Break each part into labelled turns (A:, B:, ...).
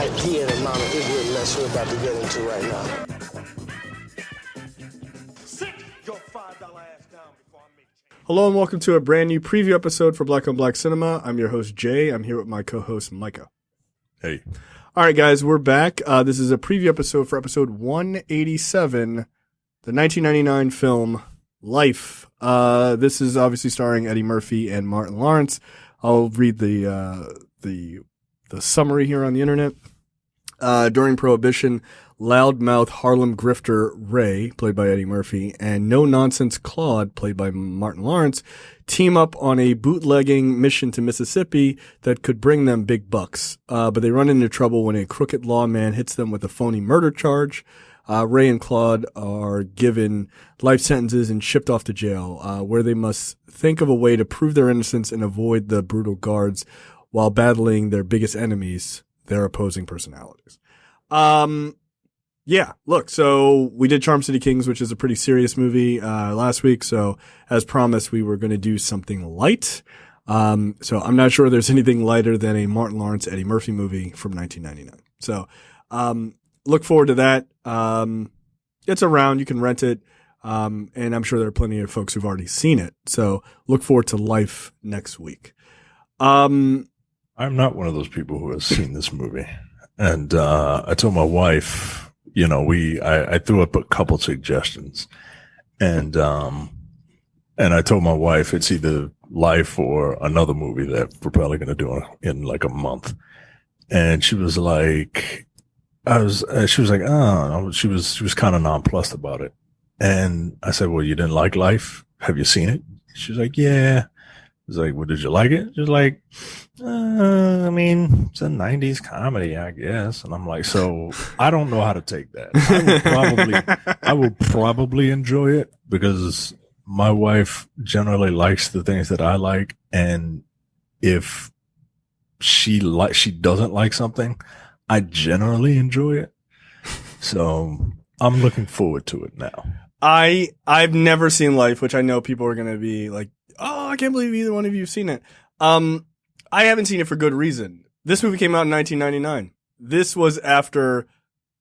A: idea the amount of ignorant mess we're about to get into right now.
B: Sit your $5 ass down before I make change.
C: Hello and welcome to a brand new preview episode for Black on Black Cinema. I'm your host, Jay. I'm here with my co-host, Micah.
D: Hey.
C: All right, guys, we're back. This is a preview episode for episode 187, the 1999 film Life. This is obviously starring Eddie Murphy and Martin Lawrence. I'll read the summary here on the internet. During Prohibition, loudmouth Harlem grifter Ray, played by Eddie Murphy, and no-nonsense Claude, played by Martin Lawrence, team up on a bootlegging mission to Mississippi that could bring them big bucks. But they run into trouble when a crooked lawman hits them with a phony murder charge. Ray and Claude are given life sentences and shipped off to jail, where they must think of a way to prove their innocence and avoid the brutal guards while battling their biggest enemies, their opposing personalities. Yeah, look, so we did Charm City Kings, which is a pretty serious movie, last week. So as promised, we were going to do something light. So I'm not sure there's anything lighter than a Martin Lawrence, Eddie Murphy movie from 1999. So, look forward to that. It's around, you can rent it. And I'm sure there are plenty of folks who've already seen it. So look forward to Life next week.
D: I'm not one of those people who has seen this movie. And I told my wife, you know, I threw up a couple suggestions. And I told my wife it's either Life or another movie that we're probably going to do in like a month. And she was like, she was like, oh, she was kind of nonplussed about it. And I said, well, you didn't like Life? Have you seen it? She was like, yeah. I was like, well, did you like it? She was like, I mean, it's a 90s comedy, I guess. And I'm like, so I don't know how to take that. I will probably enjoy it because my wife generally likes the things that I like. And if she doesn't like something, I generally enjoy it. So I'm looking forward to it now.
C: I've never seen Life, which I know people are going to be like, oh, I can't believe either one of you have seen it. I haven't seen it for good reason. This movie came out in 1999. This was after,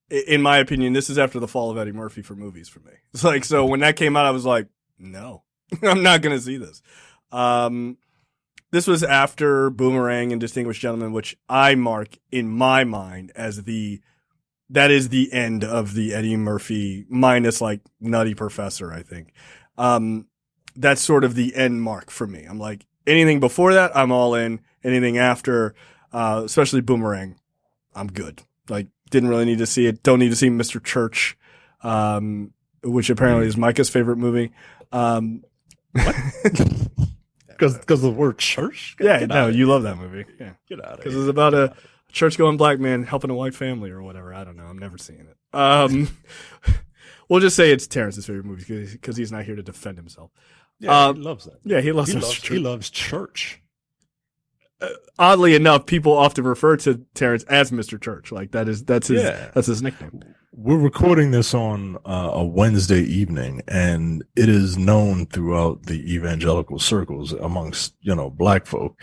C: in my opinion, this is after the fall of Eddie Murphy for movies for me. It's like, so when that came out, I was like, no, I'm not going to see this. This was after Boomerang and Distinguished Gentleman, which I mark in my mind as that is the end of the Eddie Murphy minus like Nutty Professor, I think. That's sort of the end mark for me. I'm like, anything before that, I'm all in. Anything after, especially Boomerang, I'm good. Like, didn't really need to see it. Don't need to see Mr. Church, which apparently is Micah's favorite movie.
D: What? Because of the word church?
C: You love that movie. Yeah.
D: Get out of here.
C: Because it's about a church-going black man helping a white family or whatever. I don't know. I'm never seeing it. We'll just say it's Terrence's favorite movie because he's not here to defend himself.
D: Yeah, he loves that.
C: Yeah, he loves Church.
D: He loves church.
C: Oddly enough, people often refer to Terrence as Mr. Church. Like that's his nickname.
D: We're recording this on a Wednesday evening, and it is known throughout the evangelical circles amongst, black folk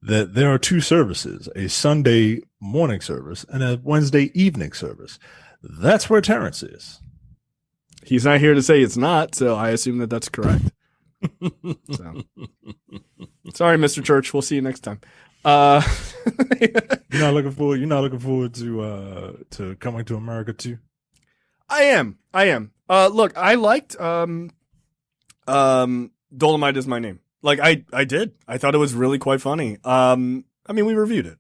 D: that there are two services, a Sunday morning service and a Wednesday evening service. That's where Terrence is.
C: He's not here to say it's not, so I assume that that's correct. So. Sorry, Mr. Church. We'll see you next time.
D: You're not looking forward to coming to America too?
C: I am. Look, I liked Dolomite Is My Name. Like I did. I thought it was really quite funny. I mean, we reviewed it.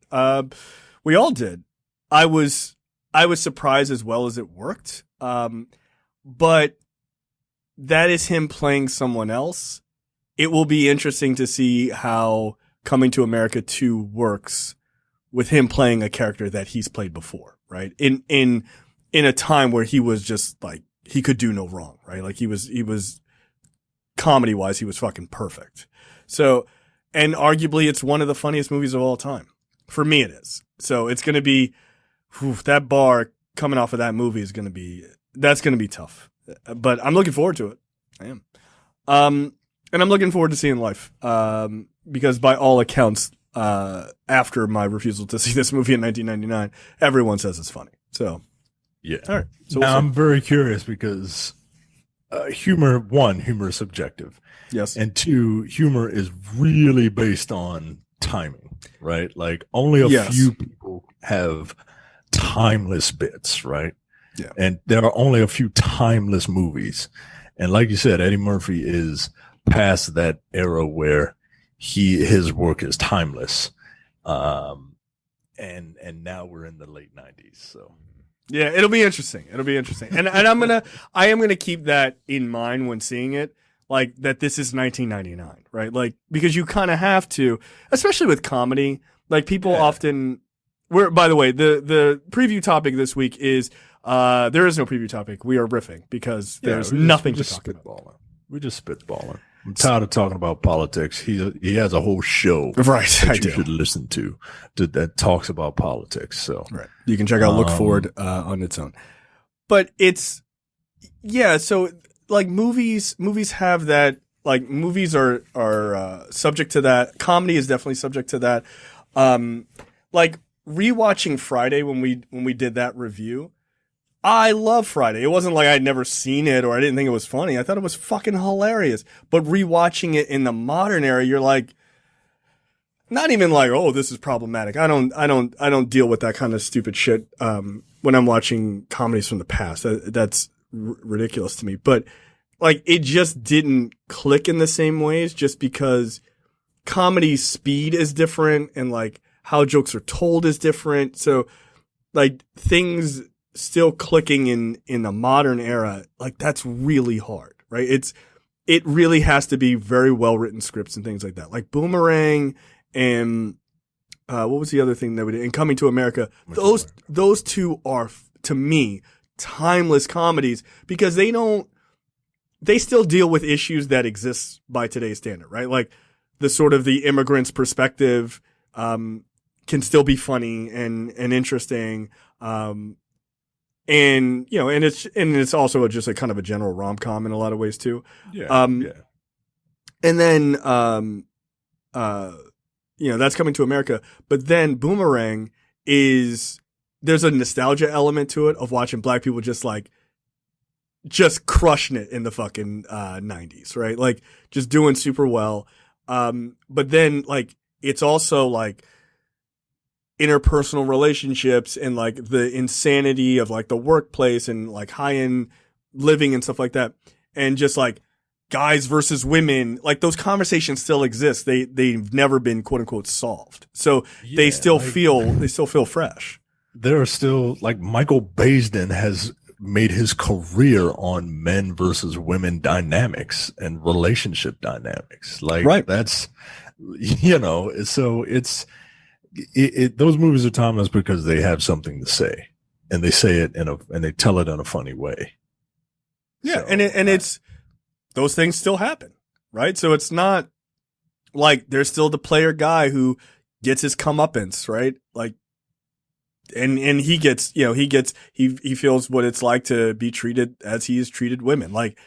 C: We all did. I was surprised as well as it worked. But that is him playing someone else. It will be interesting to see how Coming to America 2 works with him playing a character that he's played before, right? In a time where he was just like, he could do no wrong, right? Like he was comedy wise, he was fucking perfect. So, and arguably it's one of the funniest movies of all time. For me, it is. So it's going to be, that bar coming off of that movie is going to be, that's going to be tough. But I'm looking forward to it. I am. And I'm looking forward to seeing Life. Because by all accounts, after my refusal to see this movie in 1999, everyone says it's funny. So,
D: Yeah.
C: all right. So
D: Now, I'm very curious because humor is subjective.
C: yes.
D: And two, humor is really based on timing, right? Like only a
C: Yes.
D: few people have timeless bits, right?
C: Yeah.
D: And there are only a few timeless movies. And like you said, Eddie Murphy is past that era where his work is timeless. And now we're in the late 90s. So
C: Yeah, it'll be interesting. And I am gonna keep that in mind when seeing it, like that this is 1999, right? Like because you kind of have to, especially with comedy. Like people often. By the way, the preview topic this week is there is no preview topic. We are riffing because there's nothing to talk about.
D: We're just spitballing. I'm tired of talking about politics. He has a whole show
C: Right,
D: that you should listen to that talks about politics. So
C: right, you can check out Look Forward on its own. But it's so like movies have that. Like movies are subject to that. Comedy is definitely subject to that. Like rewatching Friday when we did that review. I love Friday. It wasn't like I'd never seen it or I didn't think it was funny. I thought it was fucking hilarious. But rewatching it in the modern era, you're like, not even like, oh, this is problematic. I don't deal with that kind of stupid shit when I'm watching comedies from the past. That's ridiculous to me. But like, it just didn't click in the same ways just because comedy speed is different and like how jokes are told is different. So like things still clicking in the modern era, like that's really hard, right? It really has to be very well written scripts and things like that. Like Boomerang and what was the other thing that we did? And Coming to America. Those two are to me timeless comedies because they still deal with issues that exist by today's standard, right? Like the sort of the immigrant's perspective can still be funny and interesting. And you know, and it's also just a kind of a general rom-com in a lot of ways too.
D: Yeah.
C: And then you know, that's Coming to America, but then Boomerang there's a nostalgia element to it of watching black people just crushing it in the fucking 90s, right? Like just doing super well. But then like it's also like interpersonal relationships and like the insanity of like the workplace and like high-end living and stuff like that. And just like guys versus women, like those conversations still exist. They've never been quote unquote solved. So they still feel fresh.
D: There are still like Michael Baisden has made his career on men versus women dynamics and relationship dynamics. Like
C: right.
D: That's, you know, so those movies are timeless because they have something to say and they say it and they tell it in a funny way.
C: Yeah. So, it's, those things still happen, right? So it's not like there's still the player guy who gets his comeuppance, right? Like, and he gets, you know, he feels what it's like to be treated as he has treated women. Like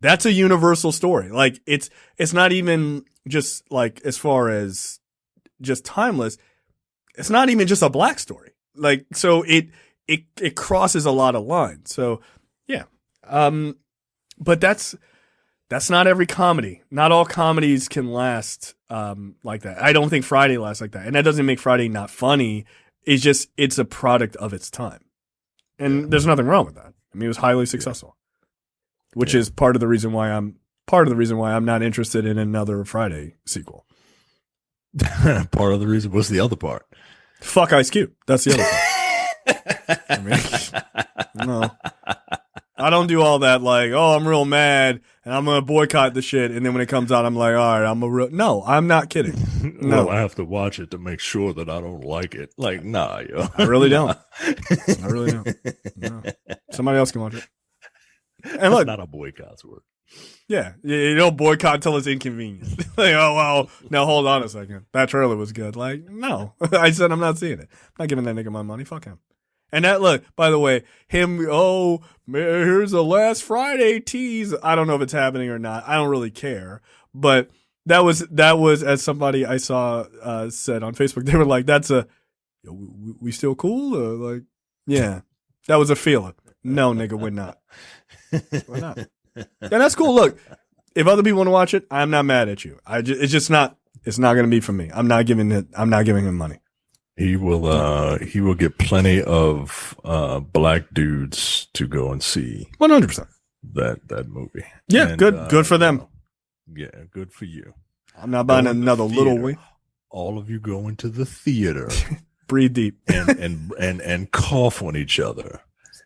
C: that's a universal story. Like it's not even just like, as far as just timeless, it's not even just a black story. Like, so it crosses a lot of lines. So yeah. But that's not every comedy. Not all comedies can last, like that. I don't think Friday lasts like that. And that doesn't make Friday not funny. It's a product of its time. And there's nothing wrong with that. I mean, it was highly successful, which is part of the reason why I'm not interested in another Friday sequel.
D: Part of the reason. What's the other part?
C: Fuck Ice Cube. That's the other part. I mean, no. I don't do all that like, oh, I'm real mad and I'm going to boycott the shit. And then when it comes out, I'm like, all right, no, I'm not kidding. No,
D: well, I have to watch it to make sure that I don't like it. Like, nah, yo.
C: I really don't. I really don't. No. Somebody else can watch it. And look,
D: not a boycott's word.
C: Yeah. You don't boycott until it's inconvenient. Like, oh, well, now hold on a second. That trailer was good. Like, no, I said I'm not seeing it. I'm not giving that nigga my money. Fuck him. And that, look, by the way, here's a last Friday tease. I don't know if it's happening or not. I don't really care. But that was as somebody I saw said on Facebook. They were like, "That's a we still cool?" Like, yeah, that was a feeling. No, nigga, we're not. We're not. And that's cool. Look, if other people want to watch it, I'm not mad at you. It's just not. It's not going to be for me. I'm not giving him money.
D: He will get plenty of black dudes to go and see
C: 100%.
D: that movie.
C: Yeah,
D: and,
C: good for them.
D: Yeah, good for you.
C: I'm not buying another little wing.
D: All of you go into the theater,
C: breathe deep,
D: and cough on each other,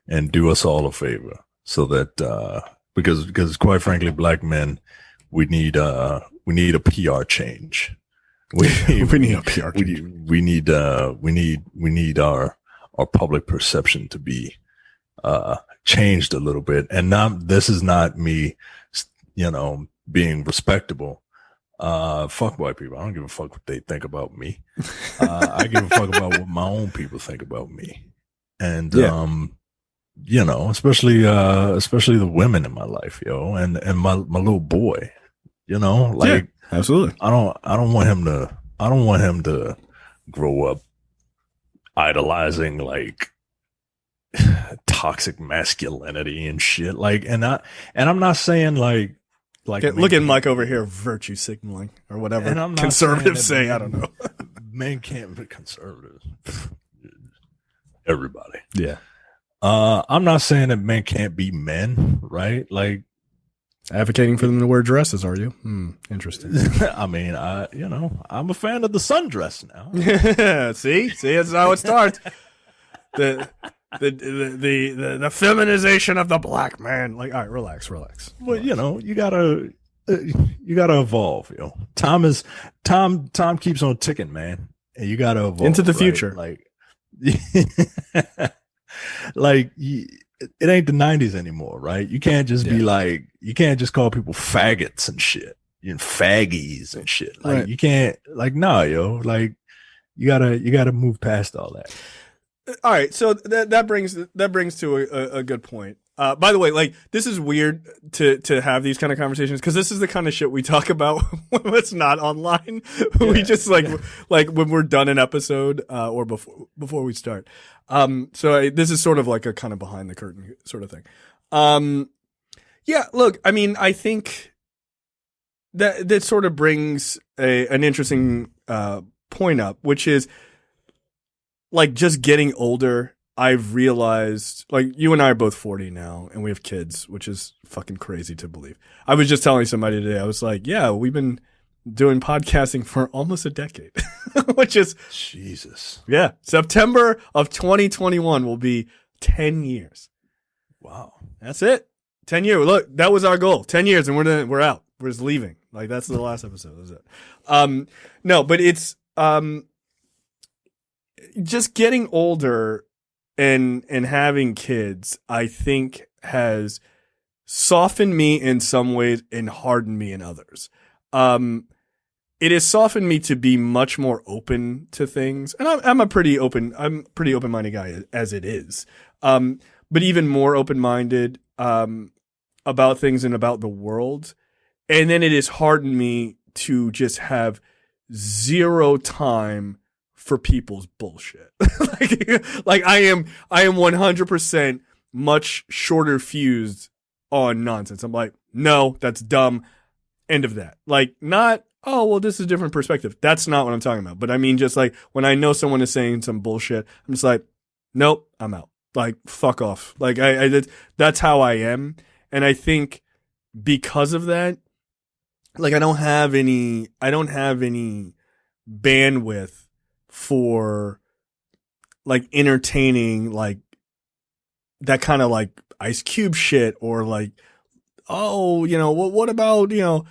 D: and do us all a favor, so that because quite frankly, black men, we need a PR change. We need a PR change. We need our public perception to be changed a little bit. And this is not me, being respectable. Fuck white people. I don't give a fuck what they think about me. I give a fuck about what my own people think about me. And especially the women in my life, and my little boy,
C: absolutely.
D: I don't want him to grow up idolizing like toxic masculinity and shit. And I'm not saying like
C: look at Mike over here, virtue signaling or whatever conservatives say. I don't know.
D: Men can't be conservatives. Everybody.
C: Yeah.
D: I'm not saying that men can't be men, right? Like,
C: advocating for them to wear dresses, are you? Interesting.
D: I mean, I'm a fan of the sundress now.
C: See, that's how it starts. The feminization of the black man. Like, all right, relax.
D: Well, you gotta evolve. Time keeps on ticking, man, and you gotta evolve
C: into the future.
D: Like, it ain't the 90s anymore, right? You can't just be like, you can't just call people faggots and shit, faggies and shit. Like, right. You can't, like, nah, like, you gotta move past all that.
C: All right, so that brings to a good point. By the way, like, this is weird to have these kind of conversations because this is the kind of shit we talk about when it's not online. Yeah. We just like when we're done an episode or before we start. So this is sort of like a kind of behind the curtain sort of thing. Yeah, look, I mean, I think that sort of brings an interesting point up, which is like just getting older. I've realized, like, you and I are both 40 now and we have kids, which is fucking crazy to believe. I was just telling somebody today, I was like, yeah, we've been doing podcasting for almost a decade, which is
D: Jesus.
C: Yeah. September of 2021 will be 10 years.
D: Wow.
C: That's it. 10 years. Look, that was our goal. 10 years and we're out. We're just leaving. Like, that's the last episode. That's it. No, but it's, just getting older and having kids, I think, has softened me in some ways and hardened me in others. It has softened me to be much more open to things, and I'm a pretty open-minded guy as it is. But even more open-minded about things and about the world. And then it has hardened me to just have zero time for people's bullshit. like I am 100% much shorter fused on nonsense. I'm like, no, that's dumb. End of that. Like, not, oh, well, this is a different perspective. That's not what I'm talking about. But I mean, just like when I know someone is saying some bullshit, I'm just like, nope, I'm out. Like, fuck off. Like, that's how I am. And I think because of that, like, I don't have any bandwidth for like entertaining like that kind of like Ice Cube shit, or like, oh, what about, you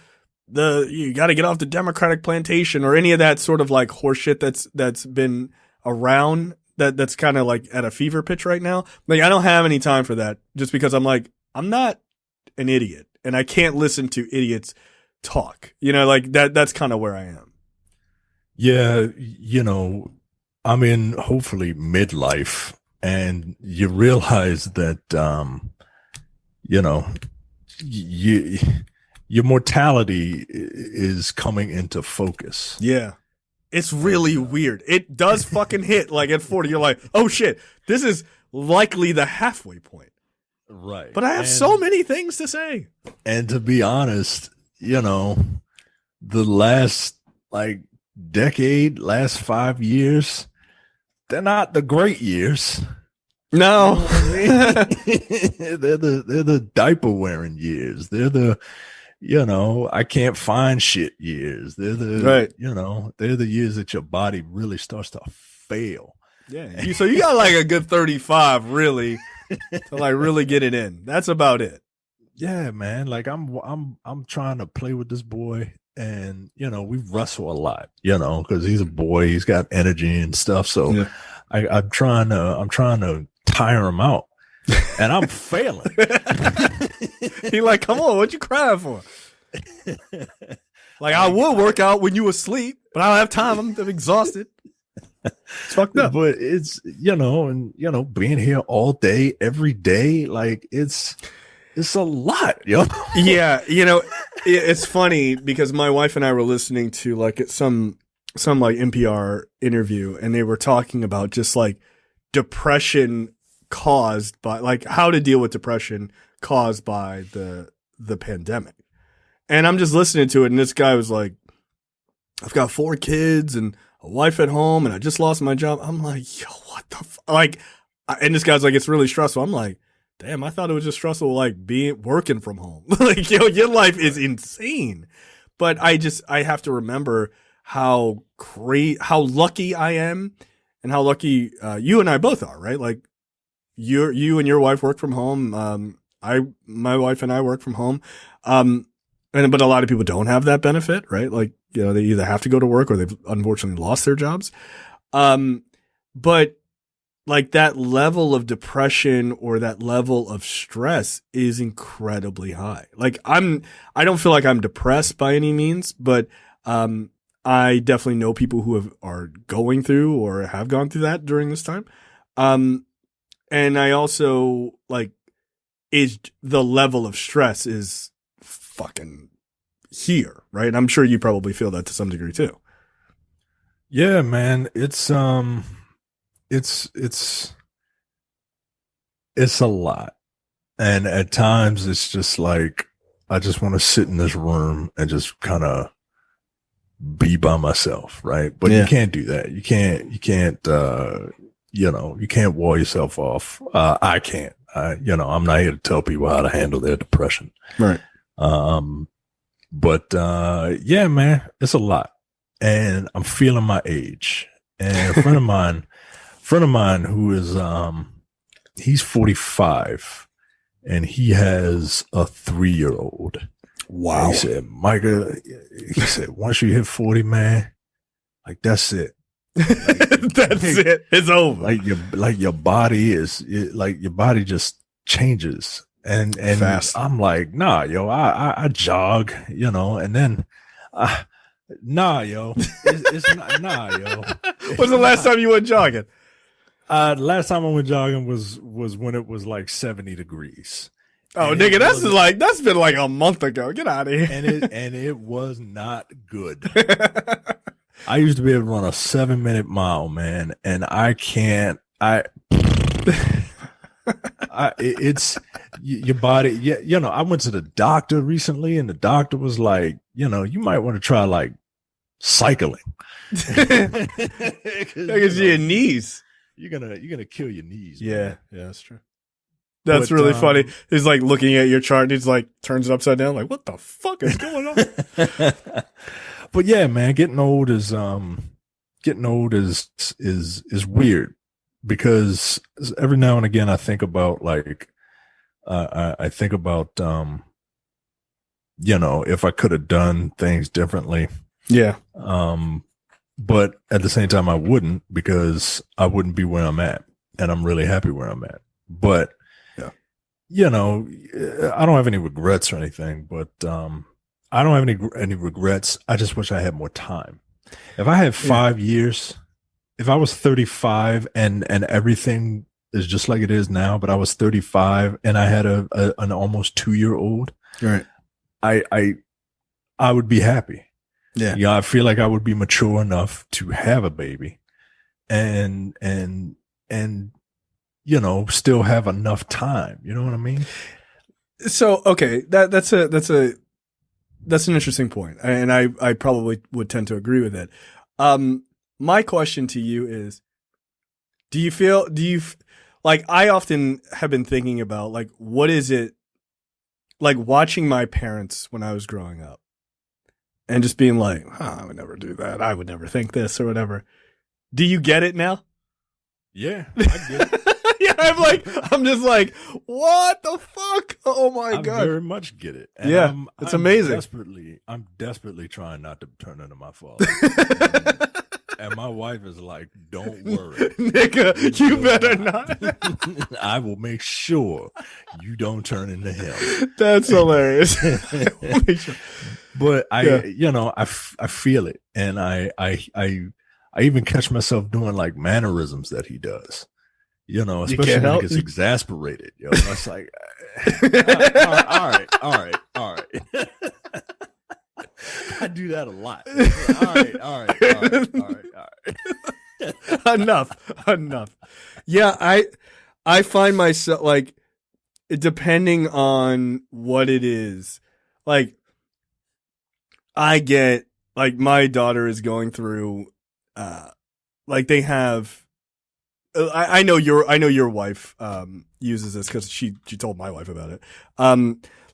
C: got to get off the Democratic plantation, or any of that sort of like horse shit that's been around that's kind of like at a fever pitch right now. Like, I don't have any time for that, just because I'm like, I'm not an idiot and I can't listen to idiots talk, like that's kind of where I am.
D: Yeah. I'm in hopefully midlife, and you realize that, your mortality is coming into focus.
C: Yeah. It's really weird. It does fucking hit like at 40. You're like, oh shit, this is likely the halfway point.
D: Right.
C: But I have so many things to say.
D: And to be honest, you know, the last like decade, last 5 years, they're not the great years.
C: No.
D: You know what I mean? they're the diaper wearing years. They're the, you know, I can't find shit years. They're the
C: right.
D: You know, they're the years that your body really starts to fail.
C: Yeah. So you got like a good 35 really to like really get it in. That's about it.
D: Yeah, man. Like I'm trying to play with this boy, and you know, we wrestle a lot, you know, because he's a boy, he's got energy and stuff. So yeah. I'm trying to tire him out, and I'm failing.
C: He like, come on, what you crying for? Like, I would work out when you asleep, but I don't have time. I'm exhausted. It's fucked up.
D: But it's, you know, and you know, being here all day, every day, like it's a lot, yo.
C: Yeah, you know, it's funny because my wife and I were listening to like some like NPR interview, and they were talking about just like depression caused by like how to deal with depression caused by the pandemic. And I'm just listening to it, and this guy was like, I've got 4 kids and a wife at home, and I just lost my job. I'm like, yo, what the like, and this guy's like, it's really stressful. I'm like, damn, I thought it was just stressful, like working from home. Like, yo, your life is insane. But I have to remember how lucky I am, and how lucky you and I both are, right? Like, you and your wife work from home. My wife and I work from home. But a lot of people don't have that benefit, right? Like, you know, they either have to go to work or they've unfortunately lost their jobs. But like that level of depression or that level of stress is incredibly high. Like I don't feel like I'm depressed by any means, but, I definitely know people who are going through or have gone through that during this time. And I also like the level of stress is fucking here, right? And I'm sure you probably feel that to some degree too.
D: Yeah, man. It's a lot. And at times it's just like, I just want to sit in this room and just kind of be by myself. Right. But you can't do that. You can't, you know, you can't wall yourself off. I can't, you know, I'm not here to tell people how to handle their depression.
C: Right.
D: But yeah, man, it's a lot, and I'm feeling my age. And a friend of mine who is, he's 45, and he has a 3-year-old.
C: Wow.
D: And he said, Micah, he said, once you hit 40, man, like that's it. Like,
C: that's it. It's over.
D: Like your body just changes. And
C: fast.
D: I'm like, nah, yo, I jog, you know, and then, nah, yo, it's not, nah, yo.
C: When's the last time you went jogging?
D: Last time I went jogging was when it was like 70 degrees.
C: Oh, and nigga, that's been like a month ago. Get out of here.
D: And it was not good. I used to be able to run a 7-minute mile, man, and I can't. It's your body. Yeah, you know, I went to the doctor recently, and the doctor was like, you know, you might want to try like cycling.
C: Because your knees.
D: You're gonna kill your knees.
C: Yeah,
D: man.
C: yeah, that's true. That's really funny. He's like looking at your chart, and he's like turns it upside down, like, what the fuck is going on?
D: But yeah, man, getting old is weird. Because every now and again I think about like, I think about, you know, if I could have done things differently. Yeah. But at the same time I wouldn't, because I wouldn't be where I'm at, and I'm really happy where I'm at. But, you know, I don't have any regrets or anything, but, I don't have any regrets. I just wish I had more time. If I had 5 years, if I was 35 and everything is just like it is now, but I was 35 and I had an almost 2-year-old, right? I would be happy.
C: Yeah.
D: Yeah, I feel like I would be mature enough to have a baby and you know, still have enough time. You know what I mean?
C: So, okay, that's an interesting point, and I probably would tend to agree with it. My question to you is, like, I often have been thinking about, like, what is it, like, watching my parents when I was growing up and just being like, I would never do that. I would never think this or whatever. Do you get it now?
D: Yeah, I get it.
C: Yeah, I'm just like, what the fuck? Oh my God.
D: I very much get it. And
C: yeah, it's amazing.
D: I'm desperately trying not to turn into my father. And my wife is like, don't worry.
C: Nigga, you better not.
D: I will make sure you don't turn into him.
C: That's hilarious.
D: But I feel it. And I even catch myself doing like mannerisms that he does. You know, especially when he gets exasperated. You know, it's like, all right. I do that a lot. All right.
C: Enough. Yeah, I find myself, like, depending on what it is, like, I get, like, my daughter is going through, like, they have. I know your wife uses this because she told my wife about it.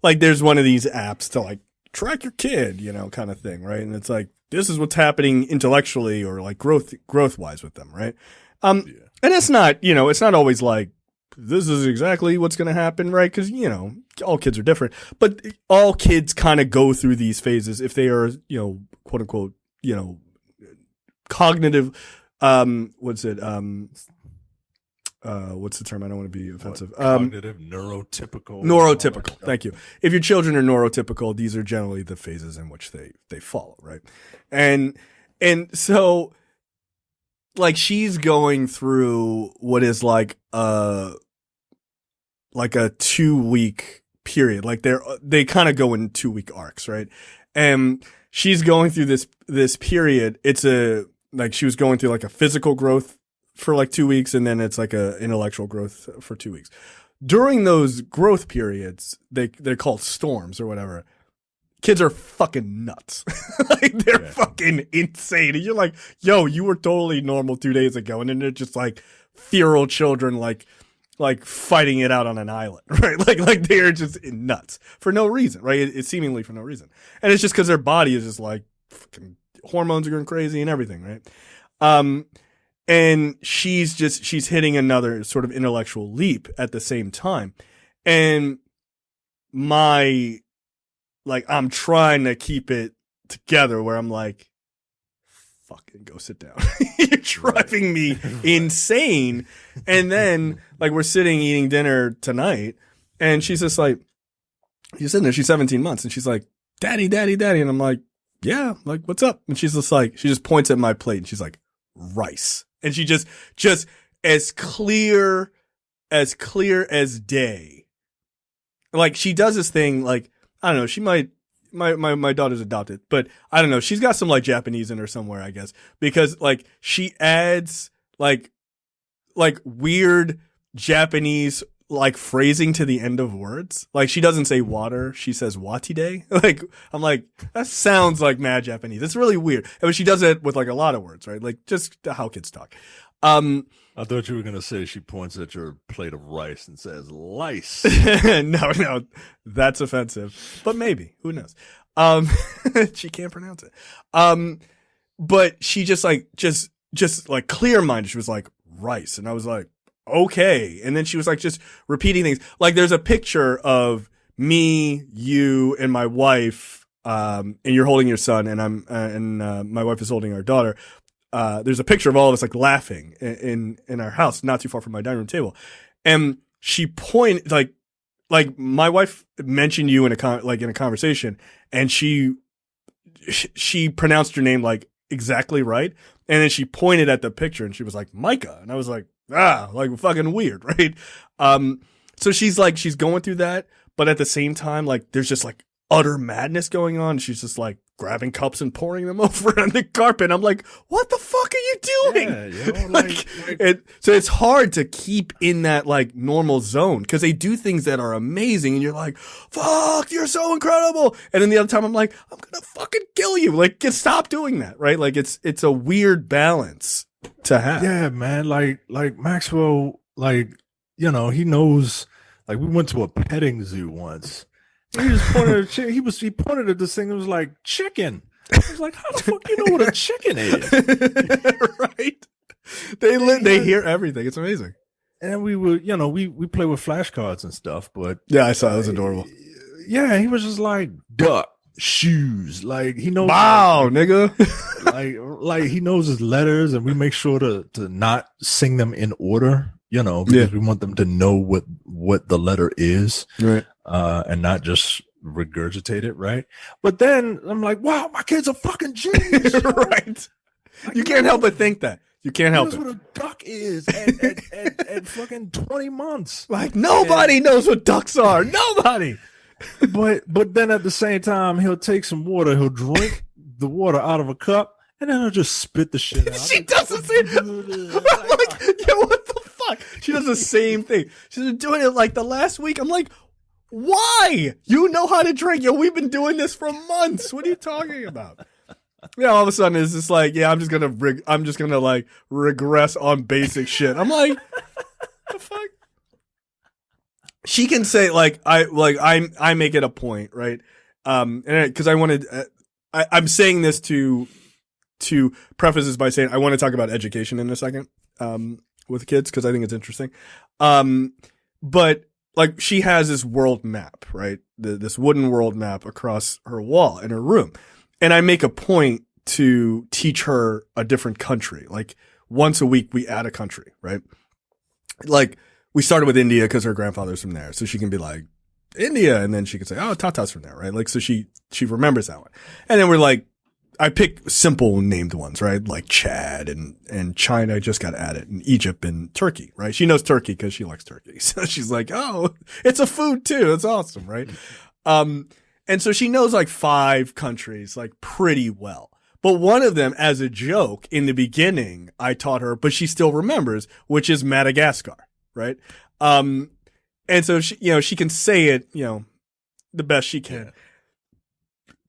C: Like, there's one of these apps to, like, track your kid, you know, kind of thing, right? And it's like, this is what's happening intellectually or like growth wise with them, right? And it's not, you know, it's not always like, this is exactly what's going to happen, right? Because, you know, all kids are different, but all kids kind of go through these phases if they are, you know, quote unquote, you know, cognitive, what's the term? I don't want to be offensive.
D: Cognitive, neurotypical.
C: Neurotypical. Thank you. If your children are neurotypical, these are generally the phases in which they follow, right? And so, like, she's going through what is like a 2-week period. Like, they kind of go in 2-week arcs, right? And she's going through this period. It's like she was going through like a physical growth for like 2 weeks, and then it's like a intellectual growth for 2 weeks. During those growth periods, they're called storms or whatever. Kids are fucking nuts. Like, they're fucking insane. And you're like, yo, you were totally normal 2 days ago. And then they're just like feral children, like fighting it out on an island, right? Like they're just nuts for no reason, right? It's seemingly for no reason. And it's just because their body is just like fucking hormones are going crazy and everything, right? And she's hitting another sort of intellectual leap at the same time. And I'm trying to keep it together where I'm like, fucking go sit down. You're driving me insane. And then, like, we're sitting eating dinner tonight, and she's just like, she's sitting there, she's 17 months, and she's like, daddy. And I'm like, yeah, like, what's up? And she's just like, she just points at my plate, and she's like, rice. And she just as clear as day. Like, she does this thing, like, I don't know, she might, my daughter's adopted, but I don't know, she's got some like Japanese in her somewhere, I guess, because like she adds like weird Japanese like phrasing to the end of words. Like, she doesn't say water, she says watide. Like, I'm like, that sounds like mad Japanese. It's really weird. But she does it with like a lot of words, right? Like, just how kids talk.
D: I thought you were going to say she points at your plate of rice and says, lice.
C: No, that's offensive. But maybe. Who knows? She can't pronounce it. But she just like clear-minded. She was like, rice. And I was like, okay. And then she was like just repeating things. Like, there's a picture of me, you, and my wife, and you're holding your son, and my wife is holding our daughter. There's a picture of all of us like laughing in our house, not too far from my dining room table. And she pointed, like my wife mentioned you in a conversation, and she pronounced your name like exactly right. And then she pointed at the picture and she was like, Micah. And I was like, like fucking weird, right? So she's going through that, but at the same time, like, there's just like utter madness going on. She's just like grabbing cups and pouring them over on the carpet. I'm like, what the fuck are you doing?
D: Yeah, you know,
C: So it's hard to keep in that like normal zone because they do things that are amazing and you're like, fuck, you're so incredible. And then the other time I'm like, I'm gonna fucking kill you. Like, stop doing that, right? Like it's a weird balance to have.
D: yeah, man. Like Maxwell, like, you know, he knows. Like, we went to a petting zoo once. He just pointed at he pointed at this thing and was like, chicken. I was like, how the fuck you know what a chicken is?
C: Right? They hear everything. It's amazing.
D: And we were, you know, we play with flashcards and stuff, but
C: Yeah, I saw it. It was adorable.
D: yeah, he was just like duck, shoes. Like, he knows.
C: Wow, nigga.
D: like he knows his letters, and we make sure to not sing them in order, you know, because we want them to know what the letter is.
C: Right.
D: And not just regurgitate it, right? But then I'm like, wow, my kid's a fucking genius.
C: Right. You can't help but think that. You can't help it.
D: What a duck is at fucking 20 months.
C: Like, nobody knows what ducks are. Nobody.
D: But then at the same time, he'll take some water, he'll drink the water out of a cup, and then he'll just spit the shit out.
C: She does the same thing. I'm like, yo, what the fuck? She does the same thing. She's been doing it like the last week. I'm like, why? You know how to drink. Yo, we've been doing this for months. What are you talking about? Yeah, all of a sudden it's just like, yeah, I'm just gonna like regress on basic shit. I'm like, the fuck? She can say I make it a point, right? And because I wanted, I'm saying this to preface this by saying I want to talk about education in a second, with kids because I think it's interesting. But like she has this world map, right? This wooden world map across her wall in her room. And I make a point to teach her a different country. Like once a week we add a country, right? Like we started with India because her grandfather's from there. So she can be like, India. And then she can say, oh, Tata's from there, right? Like, so she remembers that one. And then we're like, I pick simple named ones, right? Like Chad and China just got added, and Egypt and Turkey, right? She knows Turkey because she likes turkey. So she's like, oh, it's a food too. It's awesome, right? And so she knows like 5 countries like pretty well. But one of them, as a joke in the beginning, I taught her, but she still remembers, which is Madagascar, right? And so she, you know, she can say it, you know, the best she can. Yeah.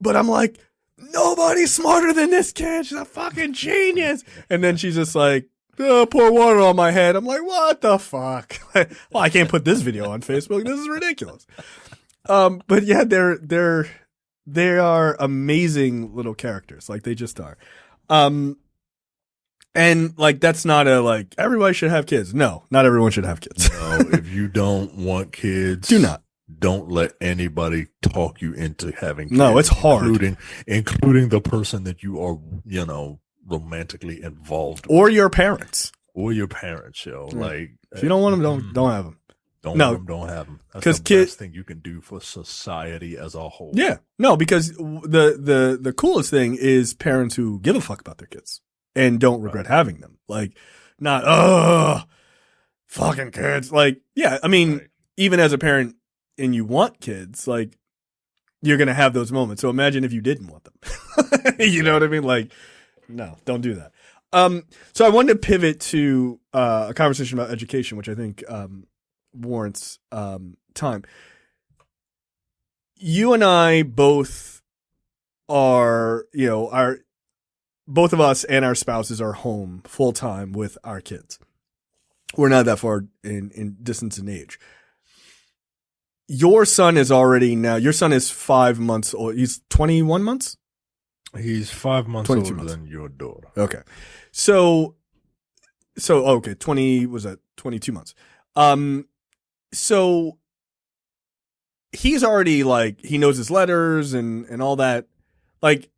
C: But I'm like, nobody's smarter than this kid. She's a fucking genius. And then she's just like, oh, pour water on my head. I'm like, what the fuck? Well, I can't put this video on Facebook. This is ridiculous. But yeah, they are amazing little characters. Like they just are. And like, that's not a, like, everybody should have kids. No, not everyone should have kids.
D: No, if you don't want kids, don't let anybody talk you into having kids.
C: No, it's hard.
D: Including the person that you are, you know, romantically involved
C: or
D: with.
C: Your parents.
D: Or your parents, yo. Yeah. Like,
C: if you don't want them, don't have them.
D: Don't have them. That's the best thing you can do for society as a whole.
C: Yeah. No, because the coolest thing is parents who give a fuck about their kids and don't regret having them. Like, not, fucking kids. Like, yeah, I mean, even as a parent and you want kids, like, you're going to have those moments. So imagine if you didn't want them. You know what I mean? Like, no, don't do that. So I wanted to pivot to a conversation about education, which I think warrants time. You and I both are, you know, both of us and our spouses are home full time with our kids. We're not that far in distance in age. Your son is 5 months old. He's 21 months?
D: He's 5 months older than your daughter.
C: Okay. So okay, 22 months. So he's already like, he knows his letters and all that. Like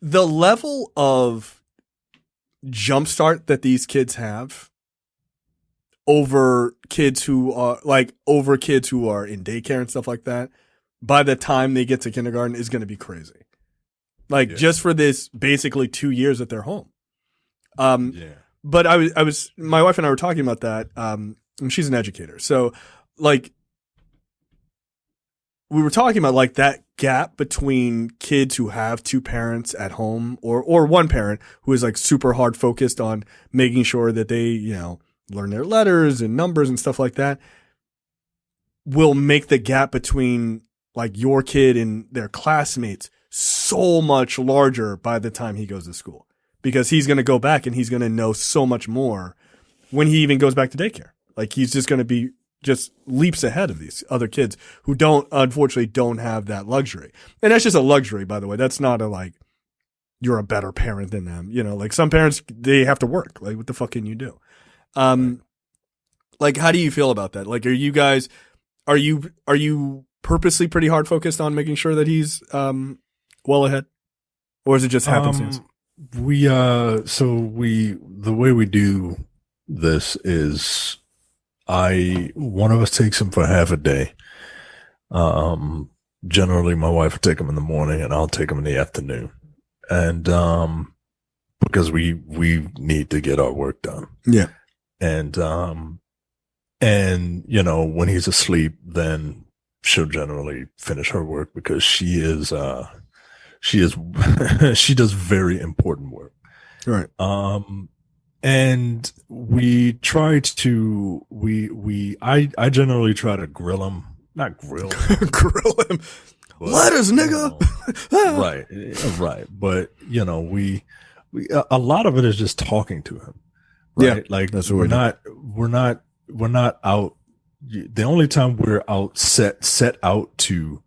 C: the level of jumpstart that these kids have over kids who are in daycare and stuff like that, by the time they get to kindergarten is going to be crazy. Like just for this basically 2 years that they're home. But I was, my wife and I were talking about that. And she's an educator. So like we were talking about like that gap between kids who have two parents at home or one parent who is like super hard focused on making sure that they, learn their letters and numbers and stuff like that, will make the gap between like your kid and their classmates so much larger by the time he goes to school, because he's going to go back and he's going to know so much more when he even goes back to daycare. Like he's just going to be just leaps ahead of these other kids who unfortunately don't have that luxury. And that's just a luxury, by the way. That's not a like, you're a better parent than them. Like some parents, they have to work. Like what the fuck can you do? Like, how do you feel about that? Like, are you purposely pretty hard focused on making sure that he's, well ahead, or is it just happenstance?
D: The way we do this is one of us takes him for half a day. Generally my wife will take him in the morning and I'll take him in the afternoon. And, because we need to get our work done. Yeah. And when he's asleep, then she'll generally finish her work because she does very important work. Right. And we try to, I generally try to grill him, not grill him.
C: Grill him. Letters, nigga.
D: Right. But, a lot of it is just talking to him. Right. Yeah, like that's what we're not out. The only time we're out set out to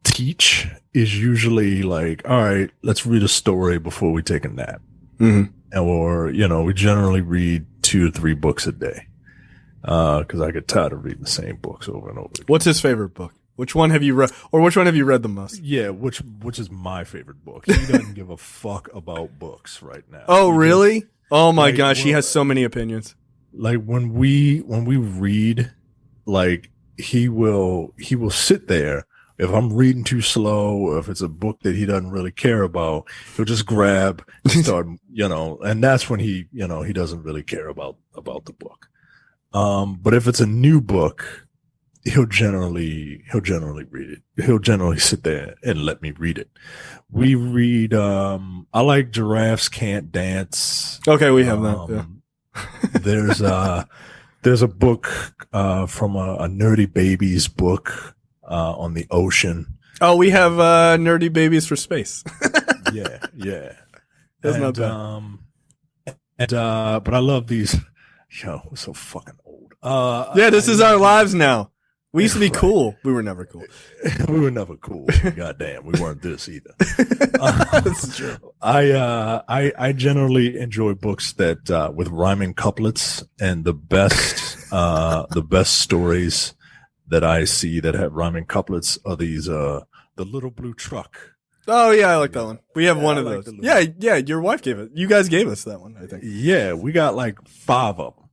D: teach is usually like, all right, let's read a story before we take a nap. Mm-hmm. Or, we generally read 2 or 3 books a day. Cause I get tired of reading the same books over and over again.
C: What's his favorite book? Which one have you read, or which one have you read the most?
D: Yeah, which is my favorite book. He doesn't give a fuck about books right now.
C: Oh, really? Oh my gosh, he has so many opinions.
D: Like when we read, like he will sit there. If I'm reading too slow, or if it's a book that he doesn't really care about, he'll just grab and start, and that's when he doesn't really care about the book. But if it's a new book, he'll generally read it. He'll generally sit there and let me read it. We read, I like Giraffes Can't Dance.
C: Okay. We have that.
D: Yeah. There's a book, from a Nerdy Babies book, on the ocean.
C: Oh, we have, Nerdy Babies for Space.
D: Yeah.
C: That's not bad.
D: But I love these. We're so fucking old.
C: This is our lives now. We used to be cool. We were never cool.
D: We were never cool. Goddamn, we weren't this either.
C: That's true.
D: I generally enjoy books that with rhyming couplets, and the best stories that I see that have rhyming couplets are these the Little Blue Truck.
C: Oh yeah, I like that one. We have one of those. Yeah. Your wife gave it. You guys gave us that one, I think.
D: Yeah, we got like 5 of them.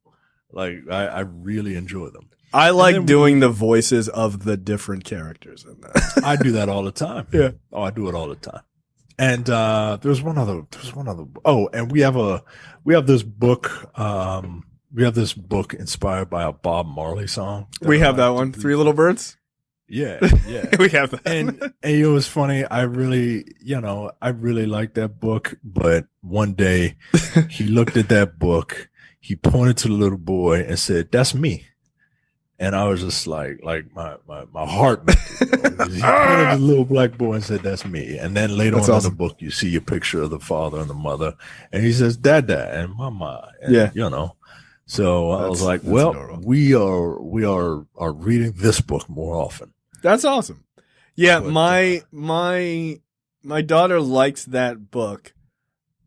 D: Like I really enjoy them.
C: I like doing the voices of the different characters in that.
D: I do that all the time.
C: Yeah.
D: Oh, I do it all the time. And there's one other. Oh, and we have this book. We have this book inspired by a Bob Marley song.
C: We have that one. 3 Little Birds.
D: Yeah.
C: We have that.
D: And it was funny. I really liked that book. But one day he looked at that book, he pointed to the little boy and said, "That's me." And I was just like my heart melted. He pointed at the little black boy and said, "That's me." And then later on in the book, you see a picture of the father and the mother, and he says, "Dada" and "Mama." And, So I was like, well, adorable. we are reading this book more often.
C: That's awesome. Yeah, but, my daughter likes that book.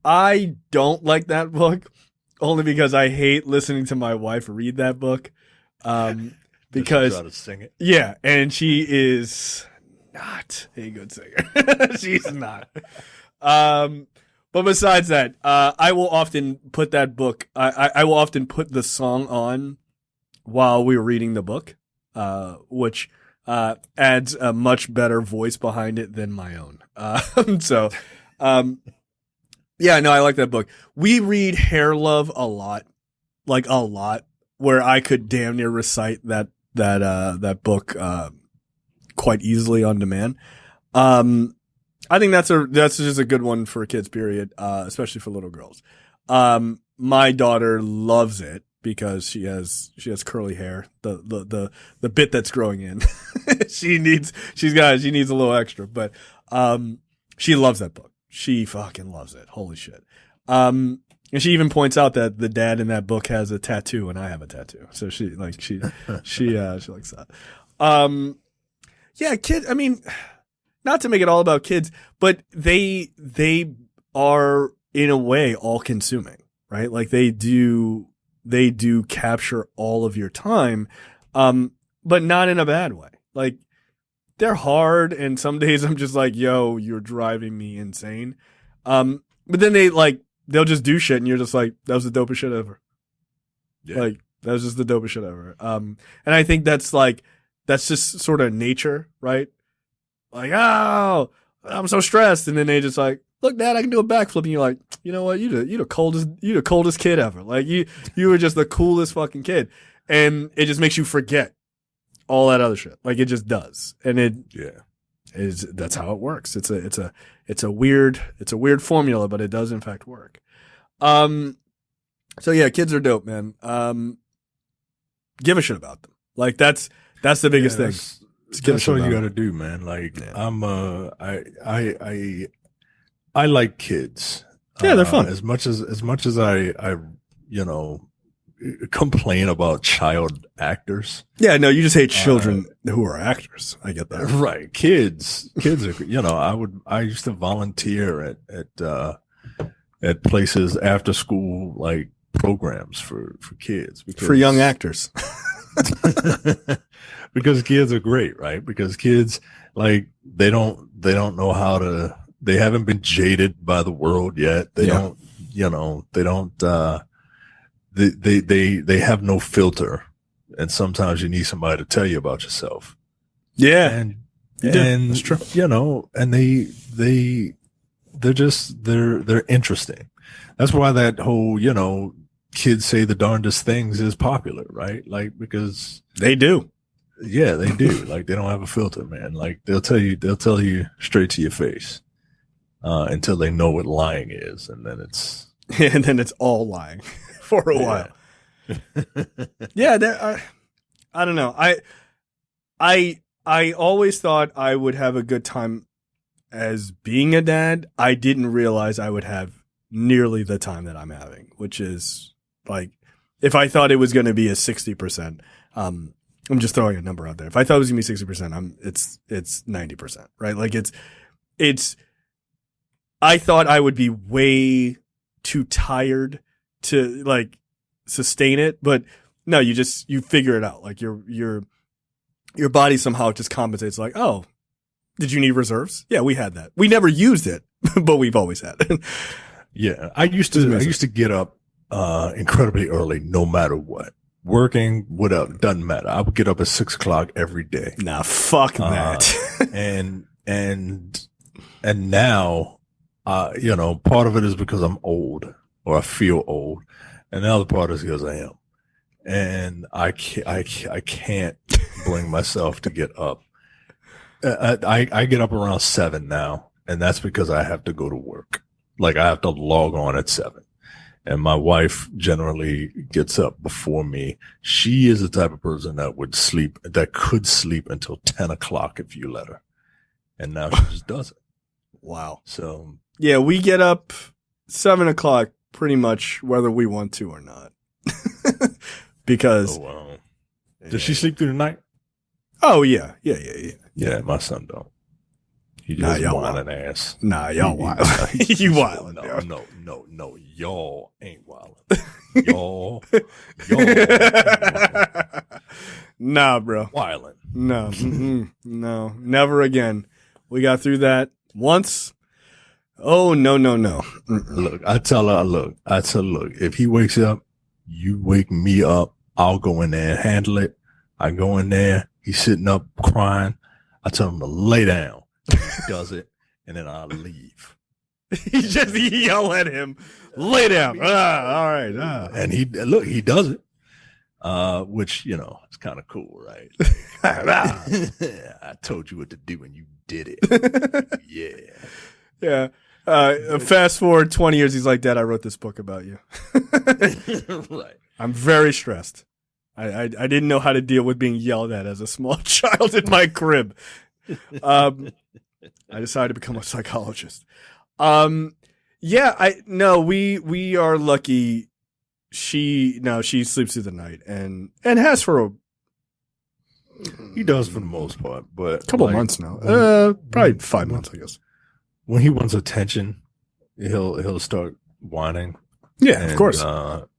C: I don't like that book only because I hate listening to my wife read that book. Because
D: try to sing it.
C: Yeah, and she is not a good singer. She's not. But besides that, I will often put that book. I will often put the song on while we're reading the book, which adds a much better voice behind it than my own. Yeah, no, I like that book. We read Hair Love a lot, where I could damn near recite that book quite easily on demand. I think that's just a good one for kids, period. Especially for little girls. My daughter loves it because she has curly hair. The bit that's growing in, she needs a little extra, but, she loves that book. She fucking loves it. Holy shit. And she even points out that the dad in that book has a tattoo and I have a tattoo. So she likes that. Yeah, kid. I mean, not to make it all about kids, but they are in a way all consuming, right? Like they do capture all of your time, but not in a bad way. Like they're hard, and some days I'm just like, yo, you're driving me insane. But then they'll just do shit, and you're just like, that was the dopest shit ever. Yeah. Like that was just the dopest shit ever. And I think that's just sort of nature, right? Like, oh, I'm so stressed, and then they just like, look, Dad, I can do a backflip, and you're like, you know what, you the coldest kid ever. Like you were just the coolest fucking kid, and it just makes you forget all that other shit. Like it just does, and that's how it works. It's a weird formula, but it does in fact work. So yeah, kids are dope, man. Give a shit about them. Like that's the biggest thing.
D: That's what you got to do, man. Like I like kids.
C: Yeah, they're fun.
D: As much as I complain about child actors.
C: Yeah, no, you just hate children who are actors. I get that.
D: Right. Kids are, I used to volunteer at places after school, like programs for kids.
C: For young actors.
D: Because kids are great, right? Because kids, like, they don't know how to, they haven't been jaded by the world yet. They don't they have no filter. And sometimes you need somebody to tell you about yourself.
C: Yeah.
D: And
C: that's true.
D: And they're interesting. That's why that whole, kids say the darndest things is popular, right? Like, because
C: they do.
D: Yeah, they do. Like, they don't have a filter, man. Like, they'll tell you straight to your face, until they know what lying is. And then it's
C: all lying for a while. Yeah. I don't know. I always thought I would have a good time as being a dad. I didn't realize I would have nearly the time that I'm having, which is like, if I thought it was going to be a 60%, I'm just throwing a number out there. If I thought it was gonna be 60%, it's 90%, right? Like I thought I would be way too tired to like sustain it, but no, you figure it out. Like your body somehow just compensates. Like, oh, did you need reserves? Yeah, we had that. We never used it, but we've always had it.
D: Yeah, I used to get up incredibly early, no matter what. Working, doesn't matter. I would get up at 6:00 every day.
C: Nah, fuck that.
D: and now, part of it is because I'm old, or I feel old, and the other part is because I am, and I can't bring myself to get up. I get up around 7 now, and that's because I have to go to work. Like, I have to log on at 7. And my wife generally gets up before me. She is the type of person that could sleep until 10 o'clock if you let her. And now she just doesn't.
C: Wow.
D: So
C: yeah, we get up 7 o'clock pretty much whether we want to or not. Because.
D: Oh, wow. Does she sleep through the night?
C: Oh yeah.
D: Yeah, my son don't. He just wildin' ass.
C: Nah, y'all wild. You wildin'.
D: No, y'all ain't wildin'. Y'all.
C: Nah, bro.
D: Wildin'.
C: No, no, never again. We got through that once. Oh, no.
D: Look, I tell her, look, if he wakes up, you wake me up. I'll go in there and handle it. I go in there. He's sitting up crying. I tell him to lay down. He does it, and then I'll leave.
C: He just yell at him, lay down. All right.
D: And he does it. which, it's kind of cool, right? I told you what to do and you did it. Yeah.
C: Yeah. Fast forward 20 years, he's like, Dad, I wrote this book about you.
D: Right.
C: I'm very stressed. I didn't know how to deal with being yelled at as a small child in my crib. I decided to become a psychologist. We are lucky. She sleeps through the night and has for
D: he does for the most part, but
C: a couple months now. Probably 5 months, I guess.
D: When he wants attention, he'll start whining.
C: Yeah, of course.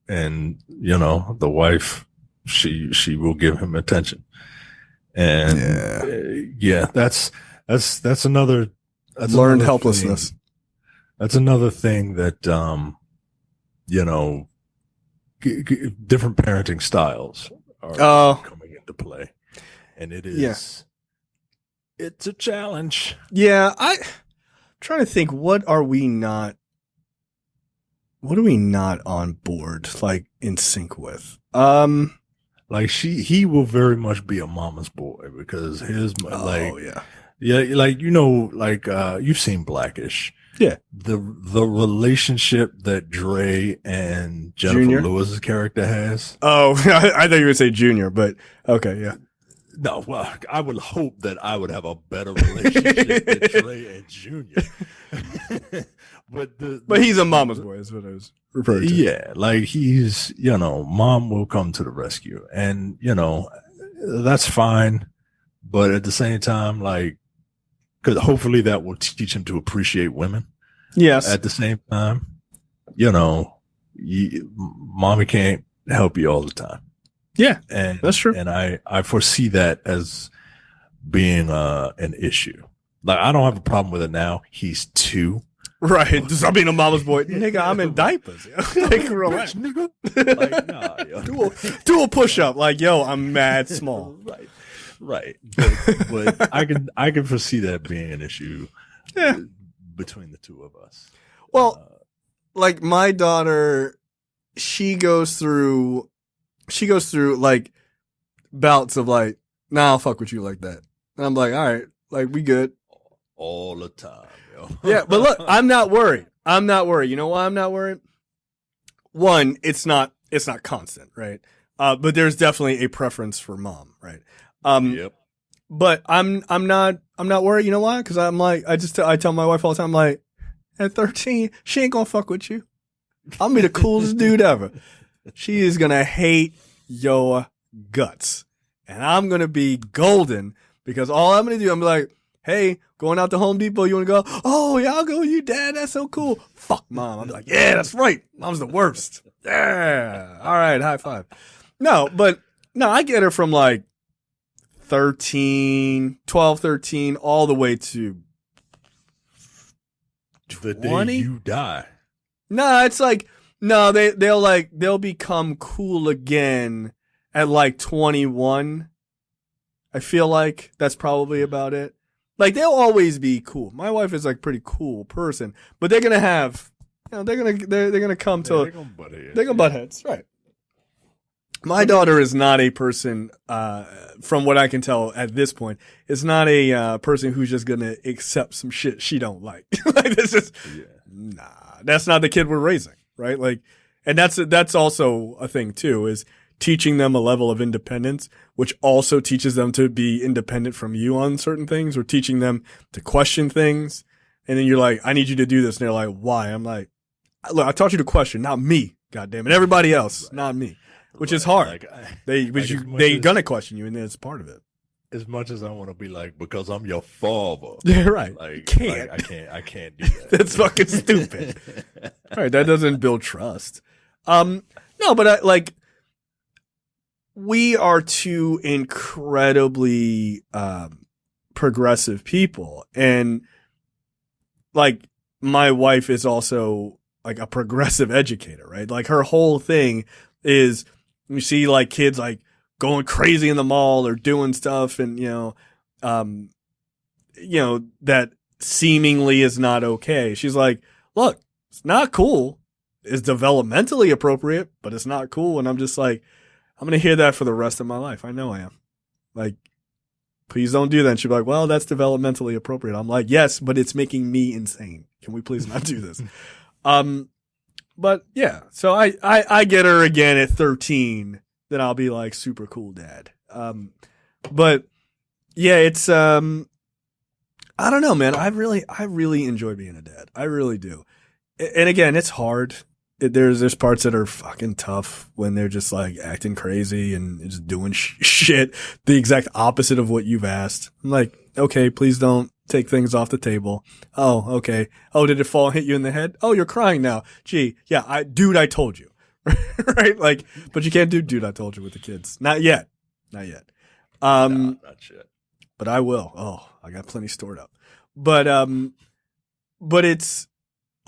D: And the wife, she will give him attention. And that's another
C: learned helplessness.
D: That's another thing that different parenting styles are coming into play, and it is it's a challenge.
C: Yeah, I'm trying to think, what are we not on board, like in sync with?
D: Like he will very much be a mama's boy because you've seen Blackish.
C: Yeah.
D: The relationship that Dre and Jennifer
C: Junior?
D: Lewis's character has.
C: Oh, I thought you would say Junior, but okay, yeah.
D: No, well, I would hope that I would have a better relationship with Dre and Junior.
C: But he's a mama's boy, is what I was referring to.
D: Yeah, like he's, mom will come to the rescue, and that's fine. But at the same time, like, because hopefully that will teach him to appreciate women.
C: Yes.
D: At the same time, mommy can't help you all the time.
C: Yeah,
D: and
C: that's true.
D: And I foresee that as being an issue. Like, I don't have a problem with it now. He's 2.
C: Right. Just I'm being a mama's boy. Nigga, I'm in diapers. Like, relax.
D: Nigga. Like, nah, yo.
C: Do a push-up. Like, yo, I'm mad small.
D: Right. But I can foresee that being an issue between the two of us.
C: Well, like my daughter, she goes through like bouts of like, nah, I'll fuck with you like that. And I'm like, all right, like we good.
D: All the time, yo.
C: Yeah, but look, I'm not worried. You know why I'm not worried? One, it's not constant, right? But there's definitely a preference for mom, right?
D: Yep.
C: But I'm not worried. You know why? Because I'm like, I tell my wife all the time, I'm like, at 13, she ain't gonna fuck with you. I'll be the coolest dude ever. She is gonna hate your guts, and I'm gonna be golden because all I'm gonna do, I'm like, hey, going out to Home Depot, you wanna go? Oh yeah, I'll go with you, Dad. That's so cool. Fuck mom. I'm like, yeah, that's right. Mom's the worst. Yeah. All right, high five. No, I get her from like 12, 13, all the way to 20.
D: The day you die.
C: No, it's like, no, they'll become cool again at like 21. I feel like that's probably about it. Like, they'll always be cool. My wife is like a pretty cool person, but they're gonna have, they're gonna come to,
D: they're gonna butt heads.
C: They're gonna butt heads, right? My daughter is not a person, from what I can tell at this point, is not a person who's just gonna accept some shit she don't like. Like, this is, nah, that's not the kid we're raising, right? Like, and that's also a thing too, is teaching them a level of independence, which also teaches them to be independent from you on certain things, or teaching them to question things. And then you're like, I need you to do this. And they're like, why? I'm like, look, I taught you to question, not me, goddammit. Everybody else, not me. Which is hard. Like, they gonna question you, and it's part of it.
D: As much as I want to be like, because I'm your father.
C: Yeah, right.
D: Like,
C: can't.
D: I can't do that.
C: That's fucking stupid. All right, that doesn't build trust. No, but we are two incredibly progressive people, and like my wife is also like a progressive educator, right? Like, her whole thing is, you see like kids like going crazy in the mall or doing stuff, and that seemingly is not okay. She's like, look, it's not cool. It's developmentally appropriate, but it's not cool. And I'm just like, I'm going to hear that for the rest of my life. I know I am. Like, please don't do that. And she'll be like, well, that's developmentally appropriate. I'm like, yes, but it's making me insane. Can we please not do this? But yeah, so I get her again at 13, then I'll be like super cool dad. But yeah, it's, I don't know, man. I really enjoy being a dad. I really do. And again, it's hard. There's parts that are fucking tough when they're just like acting crazy and just doing shit the exact opposite of what you've asked. I'm like, okay, please don't take things off the table. Oh, okay. Oh, did it fall and hit you in the head? Oh, you're crying now. Gee, yeah, I told you. Right? Like, but you can't do dude, I told you with the kids. Not yet. Not yet.
D: No, not yet.
C: But I will. Oh, I got plenty stored up. But it's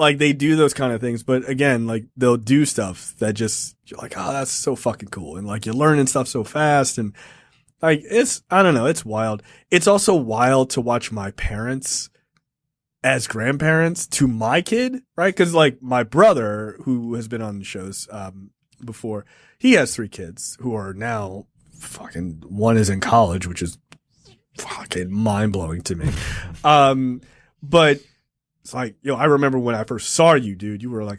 C: like they do those kind of things. But again, like they'll do stuff that just, you're like, oh, that's so fucking cool. And like you're learning stuff so fast. And like, I don't know, it's wild. It's also wild to watch my parents as grandparents to my kid, right? Cause like my brother, who has been on the shows, before, he has 3 kids who are now fucking, one is in college, which is fucking mind blowing to me. But it's like, I remember when I first saw you, dude, you were a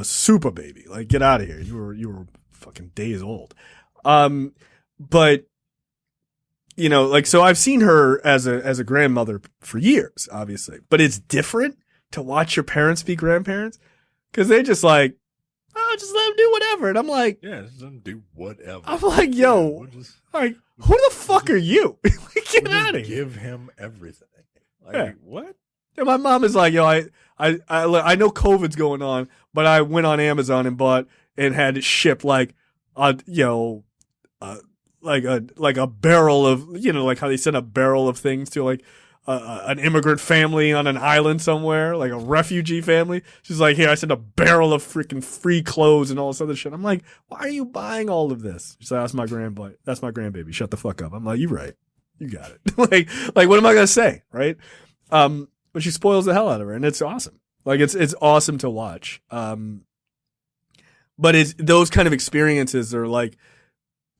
C: super baby. Like, get out of here. You were fucking days old. But like, so I've seen her as a grandmother for years, obviously, but it's different to watch your parents be grandparents because they're just like, oh, just let them do whatever. And I'm like,
D: yeah, just let them do whatever.
C: I'm like, yo, like, who the fuck are you? Get out of here.
D: Give him everything. Like,
C: Yeah.
D: what?
C: And my mom is like, yo, I know COVID's going on, but I went on Amazon and bought and had it shipped like a barrel of, like how they send a barrel of things to like an immigrant family on an island somewhere, like a refugee family. She's like, here, I sent a barrel of freaking free clothes and all this other shit. I'm like, why are you buying all of this? She's like, that's my grandbaby. Shut the fuck up. I'm like, you're right. You got it. like, what am I going to say? Right. But she spoils the hell out of her and it's awesome. Like it's awesome to watch. But it's those kind of experiences are like,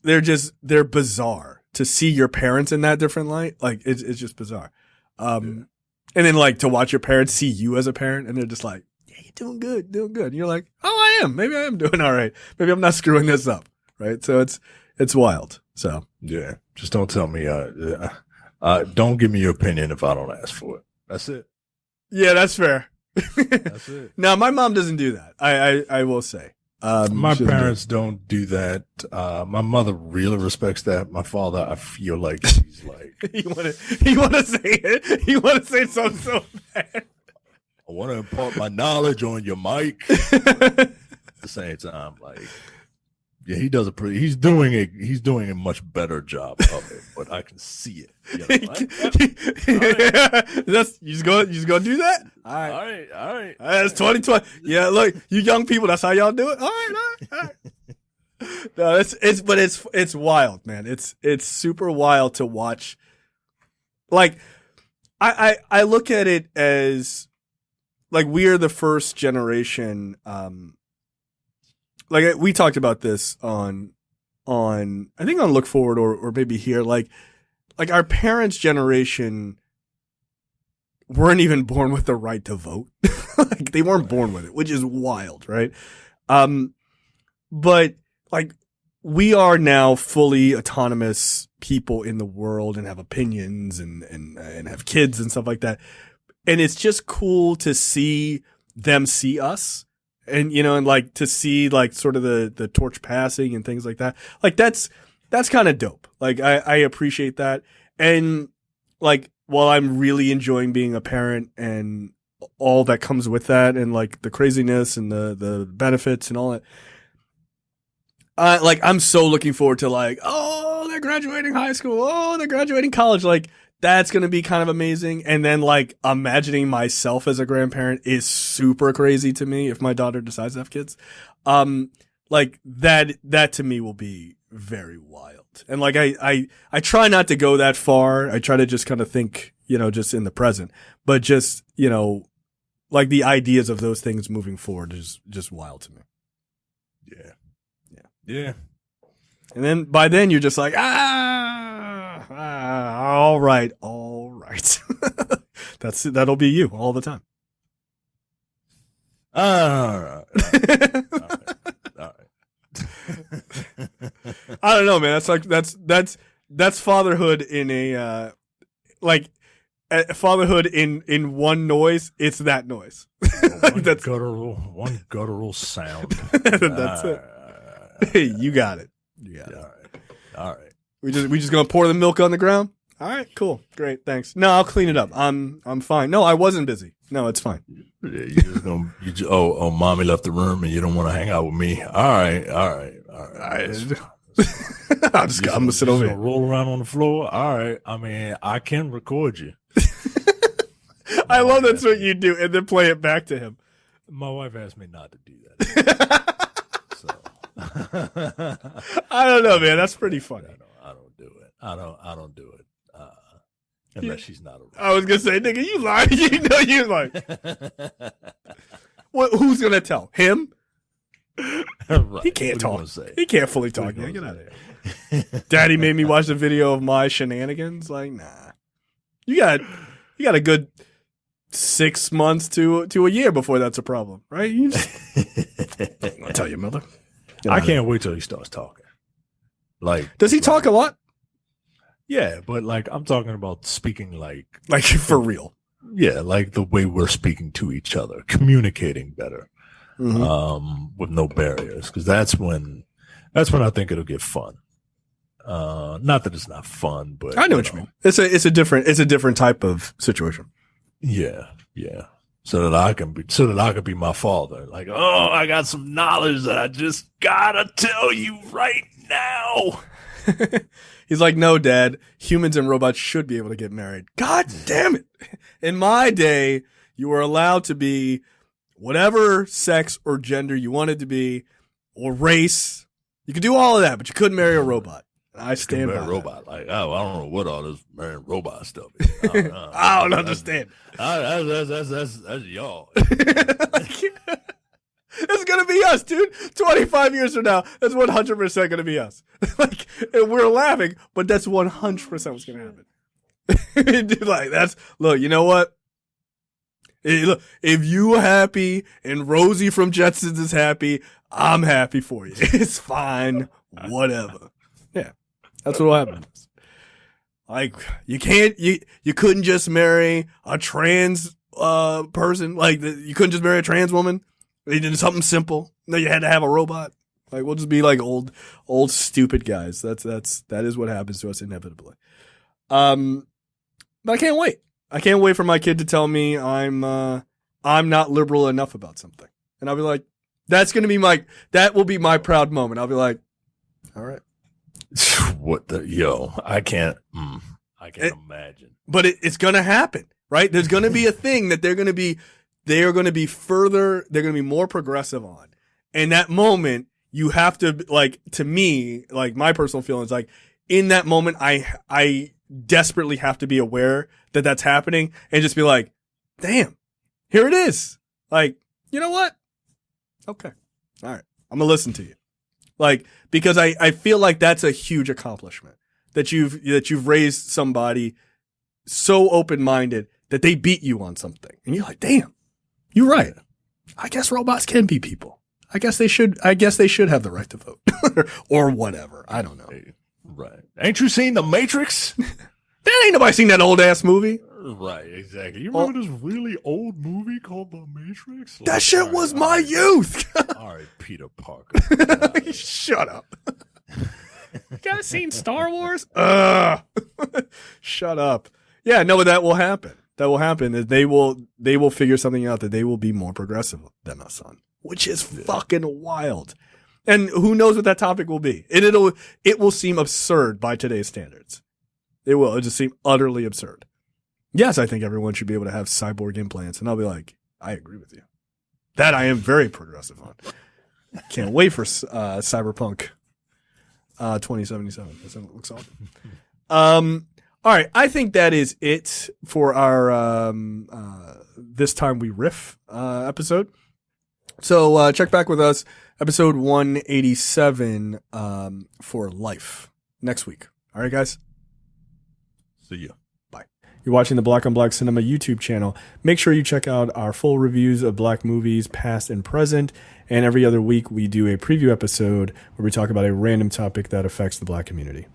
C: they're bizarre to see your parents in that different light. Like it's just bizarre. And then like to watch your parents see you as a parent and they're just like, yeah, you're doing good. And you're like, oh, I am. Maybe I am doing all right. Maybe I'm not screwing this up. Right. So it's wild. So
D: yeah, just don't tell me, don't give me your opinion if I don't ask for it. That's it.
C: Yeah, that's fair.
D: That's it.
C: No, my mom doesn't do that. I will say.
D: My parents don't do that. My mother really respects that. My father, I feel like he's like,
C: you want to say it? You want to say something so bad?
D: I want to impart my knowledge on your mic. At the same time, like, yeah, he's doing a much better job of it, but I can see it.
C: You just gonna do that? All right. That's 2020. Yeah, look, you young people, that's how y'all do it. All right. No, it's wild, man. It's super wild to watch. Like, I look at it as like we are the first generation. Like we talked about this on I think on Look Forward or maybe here, like our parents' generation weren't even born with the right to vote. Like they weren't born with it, which is wild, right? But like we are now fully autonomous people in the world and have opinions and have kids and stuff like that. And it's just cool to see them see us. And, and like to see like sort of the torch passing and things like that. Like that's kind of dope. Like I appreciate that. And like, while I'm really enjoying being a parent and all that comes with that and like the craziness and the benefits and all that, like I'm so looking forward to like, oh, they're graduating high school. Oh, they're graduating college. Like, that's going to be kind of amazing. And then like imagining myself as a grandparent is super crazy to me if my daughter decides to have kids. Like that to me will be very wild. And like, I try not to go that far. I try to just kind of think, just in the present, but just, like the ideas of those things moving forward is just wild to me.
D: Yeah.
C: And then by then you're just like, all right. That'll be you all the time.
D: All right.
C: I don't know, man. That's fatherhood in a fatherhood in one noise. It's that noise.
D: One guttural sound.
C: That's it. Hey, you got it.
D: All right.
C: We just gonna pour the milk on the ground. All right, cool, great, thanks. No, I'll clean it up. I'm fine. No, I wasn't busy. No, it's fine.
D: Yeah, you just gonna mommy left the room and you don't want to hang out with me. All right.
C: I'm gonna sit over here.
D: Roll around on the floor. All right. I mean, I can record you.
C: I love that's what you do, and then play it back to him.
D: My wife asked me not to do that. So
C: I don't know, man. That's pretty funny.
D: I don't do it. I don't do it. Unless she's not around.
C: I was gonna say, nigga, you lying. You know you lying. Who's gonna tell him?
D: Right.
C: He can't talk. He can't fully talk. Yeah, get out of here. Daddy made me watch the video of my shenanigans. Like, nah. You got a good 6 months to a year before that's a problem, right? I'll tell your mother.
D: I can't wait till he starts talking. Like,
C: does he talk a lot?
D: Yeah, but like I'm talking about speaking like
C: for real.
D: Yeah, like the way we're speaking to each other, communicating better, with no barriers. Because that's when I think it'll get fun. Not that it's not fun, but
C: I know what you mean. It's a different type of situation.
D: Yeah. So that I can be my father. Like, oh, I got some knowledge that I just gotta tell you right now.
C: He's like, no, Dad, humans and robots should be able to get married. God damn it. In my day, you were allowed to be whatever sex or gender you wanted to be, or race. You could do all of that, but you couldn't marry a robot. I stand by
D: a robot. Like, oh, I don't know what all this marrying robot stuff is.
C: I don't understand.
D: That's y'all.
C: It's going to be us, dude. 25 years from now, that's 100% going to be us. Like, we're laughing, but that's 100% what's going to happen. Dude, like, look, you know what? Look, if you happy and Rosie from Jetsons is happy, I'm happy for you. It's fine. Whatever. Yeah. That's what will happen. Like, you couldn't just marry a trans, person. Like, you couldn't just marry a trans woman. They did something simple. No, you had to have a robot. Like, we'll just be like old stupid guys. That is what happens to us inevitably. But I can't wait. I can't wait for my kid to tell me I'm not liberal enough about something. And I'll be like, that will be my proud moment. I'll be like, all right.
D: I can't imagine.
C: But it's going to happen, right? There's going to be a thing that they're going to be more progressive on. And that moment, you have to, like, to me, like, my personal feeling is like, in that moment, I desperately have to be aware that that's happening and just be like, damn, here it is. Like, you know what? Okay. All right. I'm going to listen to you. Like, because I feel like that's a huge accomplishment that you've raised somebody so open-minded that they beat you on something. And you're like, damn, you're right. I guess robots can be people. I guess they should have the right to vote or whatever. I don't know.
D: Right. Ain't you seen The Matrix?
C: That ain't nobody seen that old ass movie.
D: Right, exactly. You remember this really old movie called The Matrix?
C: That shit was my youth.
D: All right, Peter Parker.
C: Shut up. You guys seen Star Wars? Shut up. Yeah, no, but that will happen. That will happen. They will figure something out that they will be more progressive than us on, which is fucking wild. And who knows what that topic will be? And it will seem absurd by today's standards. It'll just seem utterly absurd. Yes, I think everyone should be able to have cyborg implants. And I'll be like, I agree with you. That I am very progressive on. Can't wait for Cyberpunk 2077. That looks awesome. All right. I think that is it for our This Time We Riff episode. So check back with us, episode 187 for Life next week. All right, guys?
D: See ya.
C: You're watching the Black on Black Cinema YouTube channel. Make sure you check out our full reviews of black movies, past and present. And every other week, we do a preview episode where we talk about a random topic that affects the black community.